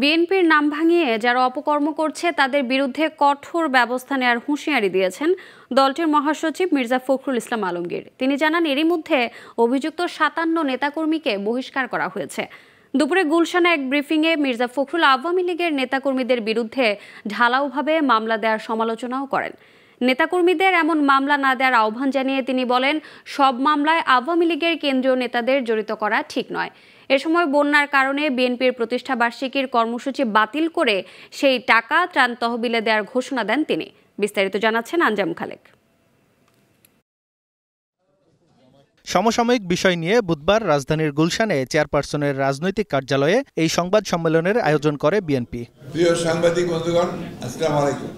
বিএনপির নাম ভাঙিয়ে যারা অপকর্ম করছে তাদের বিরুদ্ধে কঠোর ব্যবস্থা নেওয়ার হুঁশিয়ারি দিয়েছেন দলটির মহাসচিব মির্জা ফখরুল ইসলাম আলমগীর। তিনি জানান, এরই মধ্যে অভিযুক্ত ৫৭ নেতাকর্মীকে বহিষ্কার করা হয়েছে। দুপুরে গুলশানে এক ব্রিফিংয়ে মির্জা ফখরুল আওয়ামী লীগের নেতাকর্মীদের বিরুদ্ধে ঢালাওভাবে মামলা দেওয়ার সমালোচনাও করেন। নেতাকর্মীদের এমন মামলা না দেওয়ার আহ্বান জানিয়ে তিনি বলেন, সব মামলায় আওয়ামী লীগের কেন্দ্রীয় নেতাদের জড়িত করা ঠিক নয়। এ সময় বন্যার কারণে বিএনপির প্রতিষ্ঠা বার্ষিকীর কর্মসূচি বাতিল করে সেই টাকা ত্রাণ তহবিলে দেওয়ার ঘোষণা দেন তিনি। বিস্তারিত জানাচ্ছেন আঞ্জাম খালেক। সমসাময়িক বিষয় নিয়ে বুধবার রাজধানীর গুলশানে চেয়ারপারসনের রাজনৈতিক কার্যালয়ে এই সংবাদ সম্মেলনের আয়োজন করে বিএনপি। প্রিয় সাংবাদিক বন্ধুগণ, আসসালামু আলাইকুম।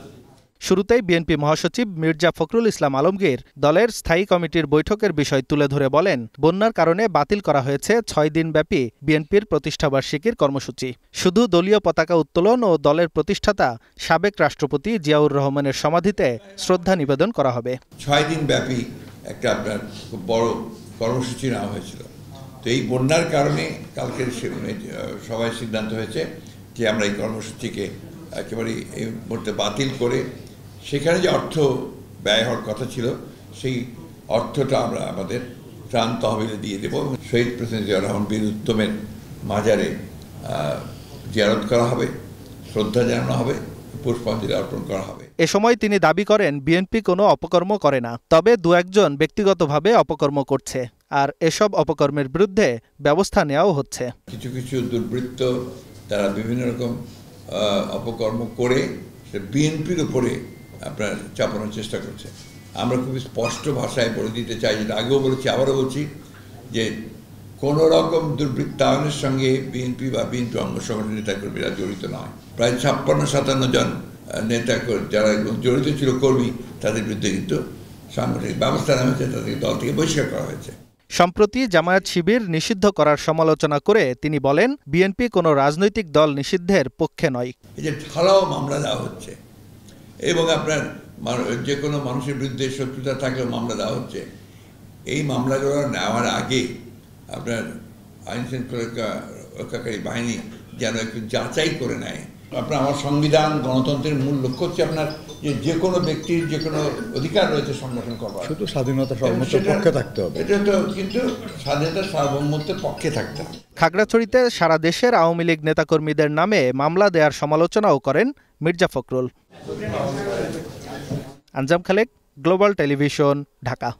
শুরুতেই বিএনপি মহাসচিব মির্জা ফখরুল ইসলাম আলমগীর দলের স্থায়ী কমিটির বৈঠকের বিষয় তুলে ধরে বলেন, বন্যার কারণে বাতিল করা হয়েছে ৬ দিনব্যাপী বিএনপির প্রতিষ্ঠাবার্ষিকীর কর্মসূচি। শুধু দলীয় পতাকা উত্তোলন ও দলের প্রতিষ্ঠাতা সাবেক রাষ্ট্রপতি জিয়াউর রহমানের সমাধিতে শ্রদ্ধা নিবেদন করা হবে। ৬ দিনব্যাপী একটা আপনার খুব বড় কর্মসূচি নেওয়া হয়েছিল। তো এই বন্যার কারণে কালকের সবাই সিদ্ধান্ত হয়েছে যে আমরা এই কর্মসূচিকে একেবারে এই মুহূর্তে বাতিল করে সেখানে যে অর্থ ব্যয় হওয়ার কথা ছিল সেই অর্থটা আমরা আমাদের ত্রাণ তহবিলে দিয়ে দেব। শহীদ প্রেসিডেন্ট জিয়াউর রহমান বীর উত্তমের মাজারে জিয়ারত করা হবে, শ্রদ্ধা জানানো হবে, পুষ্পাঞ্জলি অর্পণ করা হবে। এ সময় তিনি দাবি করেন, বিএনপি কোনো অপকর্ম করে না, তবে দু একজন ব্যক্তিগতভাবে অপকর্ম করছে, আর এসব অপকর্মের বিরুদ্ধে ব্যবস্থা নেওয়াও হচ্ছে। কিছু কিছু দুর্বৃত্ত তারা বিভিন্ন রকম অপকর্ম করে বিএনপির উপরে আপনার চাপানোর চেষ্টা করছে। আমরা খুবই স্পষ্ট ভাষায় বলে দিতে চাই, যেটা আগেও বলেছি আবারও বলছি, যে কোনো রকম দুর্বৃত্তায়নের সঙ্গে বিএনপি বা বিএনপি অঙ্গ সংগঠনের নেতাকর্মীরা জড়িত নয়। প্রায় ৫৬-৫৭ জন নেতা যারা জড়িত ছিল কর্মী, তাদের বিরুদ্ধে কিন্তু সাংগঠনিক ব্যবস্থা নেওয়া হয়েছে, তাদেরকে দল থেকে বহিষ্কার করা হয়েছে। সম্প্রতি জামায়াত শিবির নিষিদ্ধ করার সমালোচনা করে তিনি বলেন, বিএনপি কোনো রাজনৈতিক দল নিষিদ্ধের পক্ষে নয়। এই যে ঢালাও মামলা দেওয়া হচ্ছে এবং আপনার যে কোনো মানুষের বিরুদ্ধে শত্রুতা থাকলেও মামলা দেওয়া হচ্ছে, এই মামলাগুলো নেওয়ার আগে আপনার আইন শৃঙ্খলা রক্ষাকারী বাহিনী যেন একটু যাচাই করে নেয়। আপনার আমার সংবিধান গণতন্ত্রের মূল লক্ষ্য হচ্ছে আপনার যে কোনো ব্যক্তির যে কোনো অধিকার রয়েছে সংগঠন করবার, শুধু স্বাধীনতা সার্বভৌমত্বের পক্ষে থাকতে হবে। এটা তো কিন্তু স্বাধীনতা সার্বভৌমত্বের পক্ষে থাকতে হবে। খাগড়াছড়িতে সারা দেশের আওয়ামী লীগ নেতাকর্মীদের নামে মামলা দেওয়ার সমালোচনাও করেন মির্জা ফখরুল। আঞ্জাম খালেক, গ্লোবাল টেলিভিশন, ঢাকা।